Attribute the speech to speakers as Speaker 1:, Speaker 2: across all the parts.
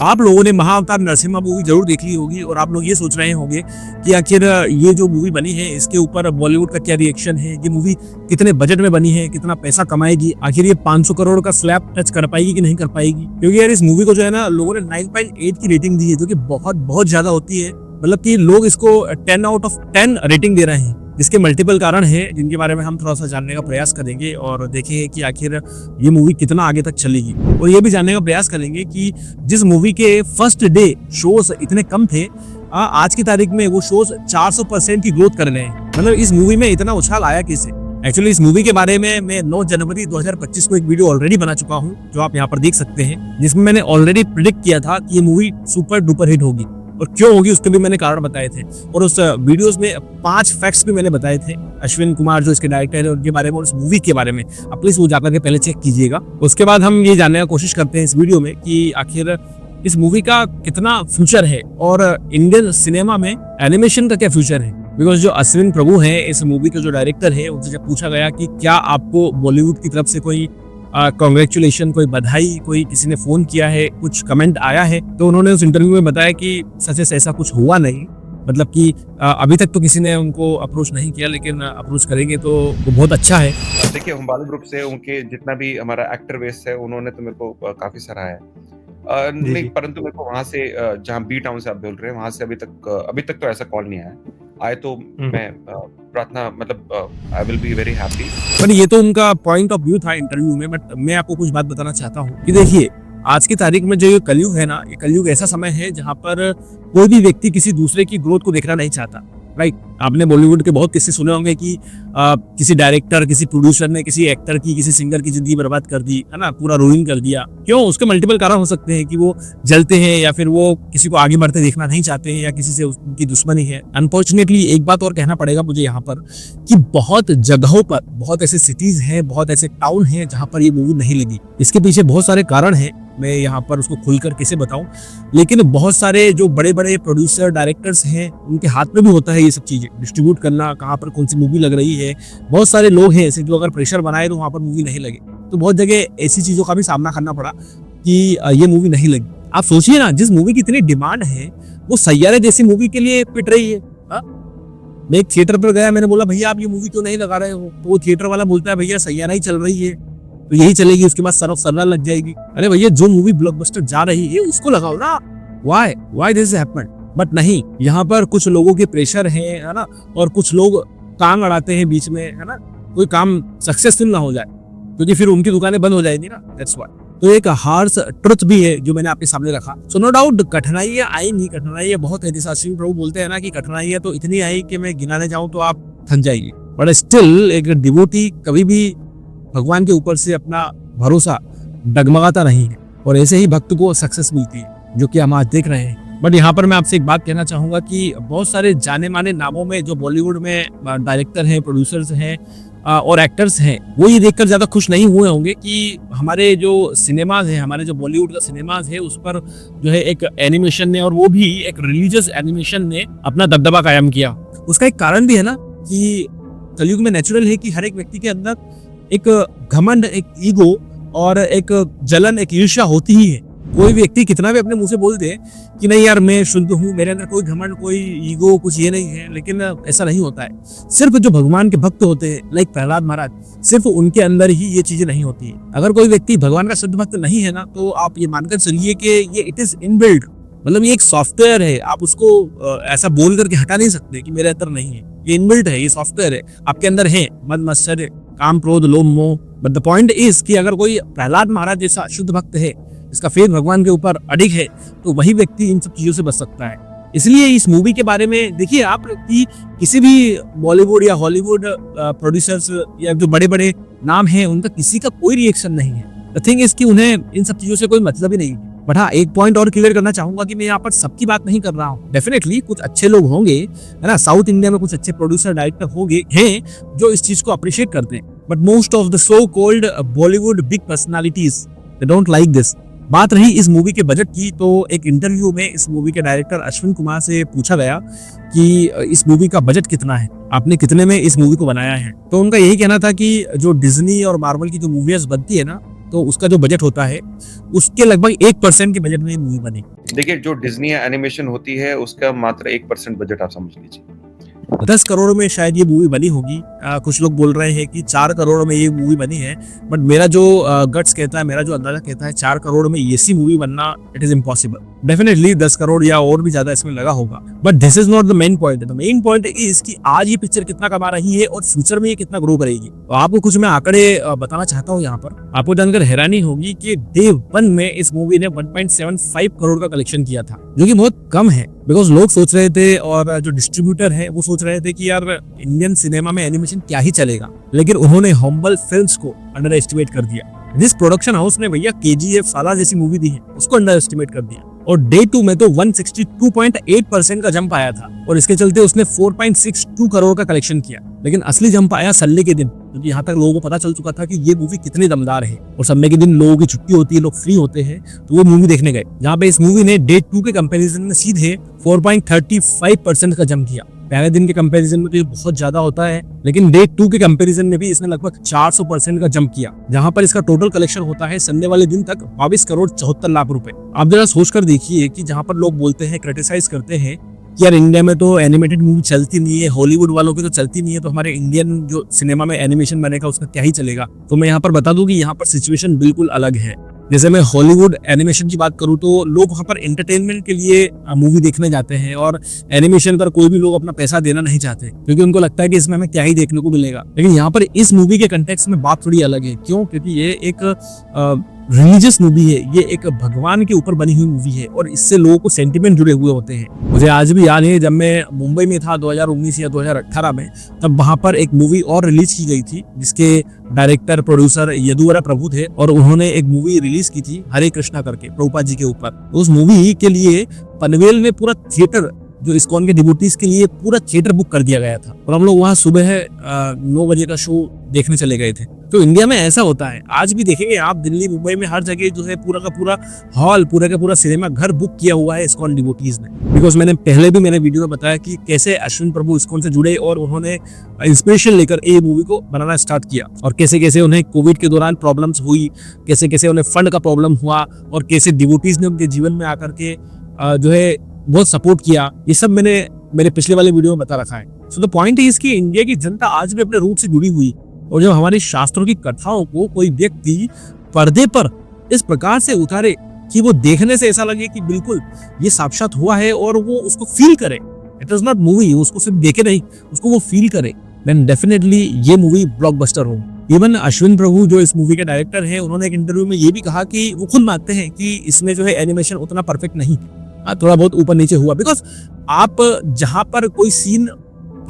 Speaker 1: आप लोगों ने महाअवतार नरसिम्हा मूवी जरूर देख ली होगी और आप लोग ये सोच रहे होंगे कि आखिर ये जो मूवी बनी है इसके ऊपर बॉलीवुड का क्या रिएक्शन है, ये मूवी कितने बजट में बनी है, कितना पैसा कमाएगी, आखिर ये 500 करोड़ का स्लैब टच कर पाएगी कि नहीं कर पाएगी। क्योंकि यार इस मूवी को जो है ना लोगों ने 9.8 की रेटिंग दी है, जो कि बहुत बहुत ज्यादा होती है। मतलब कि लोग इसको 10 आउट ऑफ 10 रेटिंग दे रहे हैं, जिसके मल्टीपल कारण हैं जिनके बारे में हम थोड़ा सा जानने का प्रयास करेंगे और देखेंगे कि आखिर ये मूवी कितना आगे तक चलेगी। और ये भी जानने का प्रयास करेंगे कि जिस मूवी के फर्स्ट डे शोज इतने कम थे, आज की तारीख में वो शोज 400% की ग्रोथ कर रहे हैं। मतलब इस मूवी में इतना उछाल आया कैसे। एक्चुअली इस मूवी के बारे में मैं 9 जनवरी 2025 को एक वीडियो ऑलरेडी बना चुका हूँ, जो आप यहाँ पर देख सकते हैं, जिसमें मैंने ऑलरेडी प्रिडिक्ट किया था कि ये मूवी सुपर डुपर हिट होगी और क्यों होगी उसके भी मैंने कारण बताए थे। और उस वीडियोस में 5 फैक्ट्स भी मैंने बताए थे अश्विन कुमार जो इसके डायरेक्टर है उनके बारे में और इस मूवी के बारे में। आप प्लीज वो जाकर के पहले चेक कीजिएगा। उसके बाद हम ये जानने की कोशिश करते हैं इस वीडियो में कि आखिर इस मूवी का कितना फ्यूचर है और इंडियन सिनेमा में एनिमेशन का क्या फ्यूचर है। बिकॉज जो अश्विन प्रभु हैं इस मूवी के जो डायरेक्टर है, उनसे जब पूछा गया कि क्या आपको बॉलीवुड की तरफ से कोई कांग्रेचुलेशन, कोई बधाई, कोई किसी ने फोन किया है, कुछ कमेंट आया है, तो उन्होंने उस इंटरव्यू में बताया कि सच से ऐसा कुछ हुआ नहीं। मतलब कि अभी तक तो किसी ने उनको अप्रोच नहीं किया, लेकिन अप्रोच करेंगे तो वो बहुत अच्छा है।
Speaker 2: देखिए हुंबाली ग्रुप से उनके जितना भी हमारा एक्टर बेस है उन्होंने तो मेरे को काफी सराहा है। नहीं, परंतु मेरे को वहाँ से जहाँ बी टाउन से आप बोल रहे हैं वहाँ से अभी तक तो ऐसा कॉल नहीं आया। आए तो मैं प्रार्थना मतलब I will be very happy.
Speaker 1: पर ये तो उनका पॉइंट ऑफ व्यू था इंटरव्यू में, बट मैं आपको कुछ बात बताना चाहता हूँ कि देखिए आज की तारीख में जो ये कलयुग है ना, ये कलयुग ऐसा समय है जहाँ पर कोई भी व्यक्ति किसी दूसरे की ग्रोथ को देखना नहीं चाहता। राइट, आपने बॉलीवुड के बहुत किस्से सुने होंगे कि किसी डायरेक्टर, किसी प्रोड्यूसर ने किसी एक्टर की, किसी सिंगर की जिंदगी बर्बाद कर दी, है ना, पूरा रूइन कर दिया। क्यों? उसके मल्टीपल कारण हो सकते हैं कि वो जलते हैं या फिर वो किसी को आगे बढ़ते देखना नहीं चाहते हैं या किसी से उनकी दुश्मनी है। अनफॉर्चुनेटली एक बात और कहना पड़ेगा मुझे यहाँ पर कि बहुत जगहों पर, बहुत ऐसे सिटीज हैं, बहुत ऐसे टाउन हैं जहाँ पर ये मूवी नहीं लगी। इसके पीछे बहुत सारे कारण हैं, मैं यहाँ पर उसको खुलकर कैसे बताऊं। लेकिन बहुत सारे जो बड़े बड़े प्रोड्यूसर, डायरेक्टर्स हैं, उनके हाथ में भी होता है ये सब चीजें, डिस्ट्रीब्यूट करना, कहाँ पर कौन सी मूवी लग रही है। बहुत सारे लोग हैं ऐसे जो अगर प्रेशर बनाए तो वहाँ पर मूवी नहीं लगे। तो बहुत जगह ऐसी चीजों का भी सामना करना पड़ा कि ये मूवी नहीं लगी। आप सोचिए ना, जिस मूवी की इतनी डिमांड है वो सैयारे जैसी मूवी के लिए पिट रही है। मैं एक थिएटर पर गया, मैंने बोला भैया आप ये मूवी क्यों नहीं लगा रहे हो, तो वो थिएटर वाला बोलता है भैया सैयारा ही चल रही है तो यही चलेगी, उसके बाद सरफ सरना लग जाएगी। अरे भैया जो मूवी ब्लॉकबस्टर जा रही है उसको लगाओ ना। Why this happened. बट नहीं, यहाँ पर कुछ लोगों के प्रेशर है ना, और कुछ लोग टांग अड़ाते हैं बीच में, है ना, कोई काम सक्सेसफुल ना हो जाए क्योंकि फिर उनकी दुकानें बंद हो जाएगी ना। That's why. तो एक हार्श ट्रुथ भी है जो मैंने आपके सामने रखा। सो नो डाउट कठिनाइयां आई नहीं, कठिनाइयां बहुत है। जैसा अश्विन प्रभु बोलते हैं ना कि कठिनाइयां तो इतनी आई कि मैं गिनाने जाऊं तो आप थक जाएंगे। बट स्टिल एक डिवोटी कभी भी भगवान के ऊपर से अपना भरोसा डगमगाता नहीं है और ऐसे ही भक्त को सक्सेस मिलती है, जो कि हम आज देख रहे हैं। बट यहाँ पर मैं आपसे एक बात कहना चाहूंगा कि बहुत सारे जाने माने नामों में जो बॉलीवुड में डायरेक्टर हैं, प्रोड्यूसर्स हैं और एक्टर्स हैं, वो ये देखकर ज्यादा खुश नहीं हुए होंगे कि हमारे जो सिनेमाज है, हमारे जो बॉलीवुड का सिनेमाज है, उस पर जो है एक एनिमेशन ने, और वो भी एक रिलीजियस एनिमेशन ने अपना दबदबा कायम किया। उसका एक कारण भी है ना कि कलयुग में नेचुरल है कि हर एक व्यक्ति के अंदर एक घमंड, एक ईगो और एक जलन, एक ईर्ष्या होती ही है। कोई व्यक्ति कितना भी अपने मुंह से बोल दे कि नहीं यार मैं शुद्ध हूँ, मेरे अंदर कोई घमंड, कोई ईगो, कुछ ये नहीं है, लेकिन ऐसा नहीं होता है। सिर्फ जो भगवान के भक्त होते हैं, लाइक प्रहलाद महाराज, सिर्फ उनके अंदर ही ये चीजें नहीं होती है। अगर कोई व्यक्ति भगवान का शुद्ध भक्त नहीं है ना, तो आप ये मानकर चलिए कि ये इट इज इनबिल्ट। मतलब ये एक सॉफ्टवेयर है, आप उसको ऐसा बोल करके हटा नहीं सकते कि मेरे अंदर नहीं है। ये इनबिल्ट है, ये सॉफ्टवेयर है, आपके अंदर है मद मत्सर्य काम क्रोध लोभ मोह। बट द पॉइंट इज कि अगर कोई प्रहलाद महाराज जैसा शुद्ध भक्त है, इसका फेथ भगवान के ऊपर अडिग है, तो वही व्यक्ति इन सब चीजों से बच सकता है। इसलिए इस मूवी के बारे में देखिए आप कि किसी भी बॉलीवुड या हॉलीवुड प्रोड्यूसर्स या जो बड़े बड़े नाम हैं, उनका किसी का कोई रिएक्शन नहीं है। द थिंग इज कि उन्हें इन सब चीजों से कोई मतलब ही नहीं है। बट हाँ, एक पॉइंट और क्लियर करना चाहूंगा कि मैं यहाँ पर सबकी बात नहीं कर रहा हूँ। डेफिनेटली कुछ अच्छे लोग होंगे, है ना, साउथ इंडिया में कुछ अच्छे प्रोड्यूसर, डायरेक्टर होंगे हैं जो इस चीज को अप्रिशिएट करते हैं। But most of the so called Bollywood big personalities they don't like this. बात रही इस मूवी के बजट की, तो एक इंटरव्यू में इस मूवी के डायरेक्टर अश्विन कुमार से पूछा गया कि इस मूवी का बजट कितना है, आपने कितने में इस मूवी को बनाया है। तो उनका यही कहना था कि जो डिज्नी और मार्वल की जो मूवीज बनती है ना, तो उसका जो बजट होता है उसके लगभग 1% के बजट में ये मूवी बनी।
Speaker 2: देखिए, जो डिज्नी एनिमेशन होती है उसका मात्र 1% बजट आप समझ लीजिए।
Speaker 1: 10 करोड़ में शायद ये मूवी बनी होगी। कुछ लोग बोल रहे हैं कि 4 करोड़ में ये मूवी बनी है, बट मेरा जो गट्स कहता है, मेरा जो अंदाजा कहता है 4 करोड़ में ऐसी मूवी बनना it is impossible. Definitely 10 crore या और भी ज्यादा इसमें लगा होगा, but this is not the main point. The main point is कि आज ये पिक्चर कितना कमा रही है और फ्यूचर में ये कितना ग्रो करेगी। तो आपको कुछ मैं आंकड़े बताना चाहता हूँ यहाँ पर। आपको जानकर हैरानी होगी कि डे 1 में इस मूवी ने 1.75 करोड़ का कलेक्शन किया था, जो कि बहुत कम है। बिकॉज लोग सोच रहे थे और जो डिस्ट्रीब्यूटर है वो सोच रहे थे कि यार इंडियन सिनेमा में एनिमेशन क्या ही चलेगा, लेकिन उन्होंने हम्बल फिल्म्स को अंडर एस्टिमेट कर दिया। जिस प्रोडक्शन हाउस ने भैया KGF साला जैसी मूवी दी है उसको अंडर एस्टिमेट कर दिया, और डे 2 में तो 162.8% का जंप आया था, और इसके चलते उसने 4.62 करोड़ का कलेक्शन किया। लेकिन असली जंप आया संडे के दिन, क्योंकि यहाँ तक लोगों को पता चल चुका था कि ये मूवी कितनी दमदार है, और संडे के दिन लोगों की छुट्टी होती है, लोग फ्री होते हैं, तो वो मूवी देखने गए, जहाँ पे इस मूवी ने डे 2 के कंपैरिजन में सीधे 4.35% का जंप किया। पहले दिन के कंपैरिजन में तो ये बहुत ज्यादा होता है, लेकिन डे 2 के कंपैरिजन में भी इसने लगभग 400% का जंप किया, जहां पर इसका टोटल कलेक्शन होता है संडे वाले दिन तक 22 करोड़ 74 लाख रुपए। आप जरा सोचकर देखिए कि जहां पर लोग बोलते हैं, क्रिटिसाइज करते हैं कि यार इंडिया में तो एनिमेटेड मूवी चलती नहीं है, हॉलीवुड वालों की तो चलती नहीं है, तो हमारे इंडियन जो सिनेमा में एनिमेशन बनेगा उसका क्या ही चलेगा। तो मैं यहाँ पर बता दूं कि यहाँ पर सिचुएशन बिल्कुल अलग है। जैसे मैं हॉलीवुड एनिमेशन की बात करूं तो लोग वहां पर एंटरटेनमेंट के लिए मूवी देखने जाते हैं, और एनिमेशन पर कोई भी लोग अपना पैसा देना नहीं चाहते, क्योंकि उनको लगता है कि इसमें हमें क्या ही देखने को मिलेगा। लेकिन यहाँ पर इस मूवी के कंटेक्स्ट में बात थोड़ी अलग है। क्यों? क्योंकि ये एक रिलीजियस मूवी है, ये एक भगवान के ऊपर बनी हुई मूवी है, और इससे लोगों को सेंटिमेंट जुड़े हुए होते हैं। मुझे आज भी याद है जब मैं मुंबई में था 2019 या 2018 में, तब वहां पर एक मूवी और रिलीज की गई थी जिसके डायरेक्टर प्रोड्यूसर यदुवरा प्रभु थे, और उन्होंने एक मूवी रिलीज की थी हरे कृष्णा करके, प्रभुपाद जी के ऊपर। उस मूवी के लिए पनवेल में पूरा थिएटर, जो इस्कॉन के डिवोटीज के लिए पूरा थिएटर बुक कर दिया गया था, और हम लोग वहां सुबह 9 बजे का शो देखने चले गए थे। तो इंडिया में ऐसा होता है, आज भी देखेंगे आप दिल्ली मुंबई में हर जगह जो है पूरा का पूरा हॉल, पूरा का पूरा सिनेमा घर बुक किया हुआ है इस्कॉन डिवोटीज ने। बिकॉज मैंने पहले भी मैंने वीडियो में बताया कि कैसे अश्विन प्रभु इस्कॉन से जुड़े और उन्होंने इंस्पिरेशन लेकर ये मूवी को बनाना स्टार्ट किया, और कैसे कैसे उन्हें कोविड के दौरान प्रॉब्लम्स हुई, कैसे कैसे उन्हें फंड का प्रॉब्लम हुआ, और कैसे डिवोटीज ने उनके जीवन में आकर के जो है बहुत सपोर्ट किया। ये सब मैंने मेरे पिछले वाले वीडियो में बता रखा है। सो द पॉइंट इज कि इंडिया की जनता आज भी अपने रूट से जुड़ी हुई, और जब हमारे शास्त्रों की कथाओं को कोई व्यक्ति पर्दे पर इस प्रकार से उतारे कि वो देखने से ऐसा लगे कि बिल्कुल ये साक्षात हुआ है, और वो उसको फील करे, इट इज नॉट मूवी, उसको सिर्फ देखे नहीं, उसको वो फील करे, देन डेफिनेटली ये मूवी ब्लॉकबस्टर हो। इवन अश्विन प्रभु जो इस मूवी के डायरेक्टर हैं, उन्होंने एक इंटरव्यू में ये भी कहा कि वो खुद मानते हैं कि इसमें जो है एनिमेशन उतना परफेक्ट नहीं है, थोड़ा बहुत ऊपर नीचे हुआ। बिकॉज आप जहां पर कोई सीन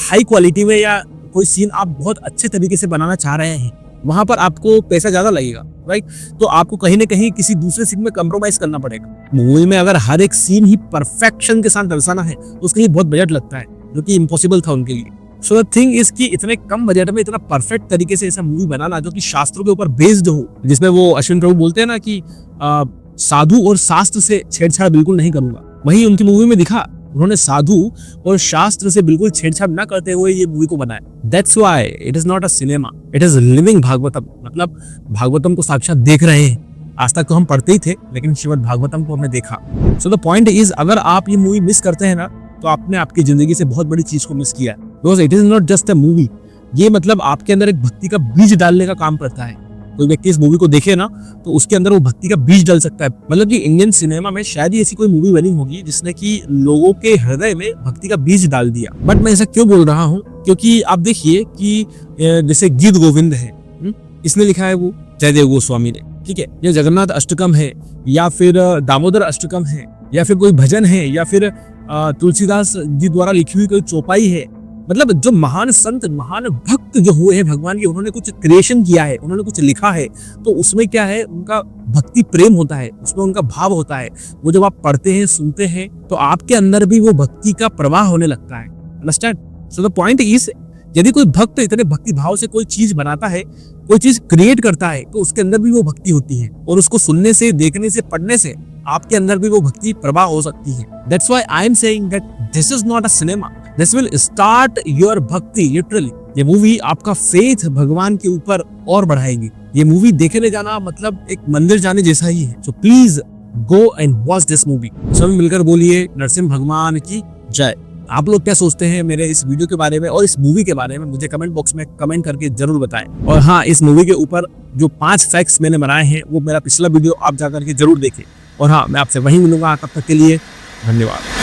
Speaker 1: हाई क्वालिटी में या कोई सीन आप बहुत अच्छे तरीके से बनाना चाह रहे हैं, वहां पर आपको पैसा ज्यादा लगेगा, राइट? तो आपको कहीं ना कहीं किसी दूसरे सीन में कंप्रोमाइज करना पड़ेगा। मूवी में अगर हर एक सीन ही परफेक्शन के साथ दर्शाना है तो उसके लिए बहुत बजट लगता है, जो कि इम्पॉसिबल था उनके लिए। सो द थिंग इज कि इतने कम बजट में इतना परफेक्ट तरीके से ऐसा मूवी बनाना जो कि शास्त्रों के ऊपर बेस्ड हो, जिसमें वो अश्विन प्रभु बोलते हैं ना कि साधु और शास्त्र से छेड़छाड़ बिल्कुल नहीं करूंगा, वही उनकी मूवी में दिखा। उन्होंने साधु और शास्त्र से बिल्कुल छेड़छाड़ न करते हुए ये मूवी को बनाया। That's why it is not a cinema, it is living Bhagavatam. मतलब भागवतम को साक्षात देख रहे हैं। आज तक तो हम पढ़ते ही थे, लेकिन श्रीमद् भागवतम को हमने देखा। सो द पॉइंट इज, अगर आप ये मूवी मिस करते हैं ना, तो आपने आपकी जिंदगी से बहुत बड़ी चीज को मिस किया है। Because it is not just a movie, ये मतलब आपके अंदर एक भक्ति का बीज डालने का काम करता है। कोई व्यक्ति इस मूवी को देखे ना, तो उसके अंदर वो भक्ति का बीज डल सकता है। मतलब कि इंडियन सिनेमा में शायद ही ऐसी कोई मूवी बनी होगी जिसने कि लोगों के हृदय में भक्ति का बीज डाल दिया। बट मैं ऐसा क्यों बोल रहा हूँ? क्योंकि आप देखिए कि जैसे गीत गोविंद है, इसने लिखा है वो जयदेव गोस्वामी ने, ठीक है? या जगन्नाथ अष्टकम है, या फिर दामोदर अष्टकम है, या फिर कोई भजन है, या फिर तुलसीदास जी द्वारा लिखी हुई कोई चौपाई है। मतलब जो महान संत, महान भक्त जो हुए हैं भगवान के, उन्होंने कुछ क्रिएशन किया है, उन्होंने कुछ लिखा है, तो उसमें क्या है, उनका भक्ति प्रेम होता है, उसमें उनका भाव होता है। वो जब आप पढ़ते हैं, सुनते हैं, तो आपके अंदर भी वो भक्ति का प्रवाह होने लगता है। Understand? So the point is, यदि कोई भक्त इतने भक्ति भाव से कोई चीज बनाता है, कोई चीज क्रिएट करता है, तो उसके अंदर भी वो भक्ति होती है, और उसको सुनने से, देखने से, पढ़ने से आपके अंदर भी वो भक्ति प्रवाह हो सकती है। That's why I am saying that this is not a cinema. This will start your भक्ति literally. ये मूवी आपका फेथ भगवान के ऊपर और बढ़ाएगी। ये मूवी देखने जाना मतलब एक मंदिर जाने जैसा ही है। So please go and watch this movie. सभी मिलकर बोलिए नरसिम्हा भगवान की जय। आप लोग क्या सोचते हैं मेरे इस वीडियो के बारे में और इस मूवी के बारे में, मुझे कमेंट बॉक्स में कमेंट करके जरूर बताएं। और हाँ, इस मूवी के ऊपर जो 5 फैक्ट्स मैंने बनाए हैं वो मेरा पिछला वीडियो आप जाकर के जरूर देखें। और हाँ, मैं आपसे वहीं मिलूंगा, तब तक के लिए धन्यवाद।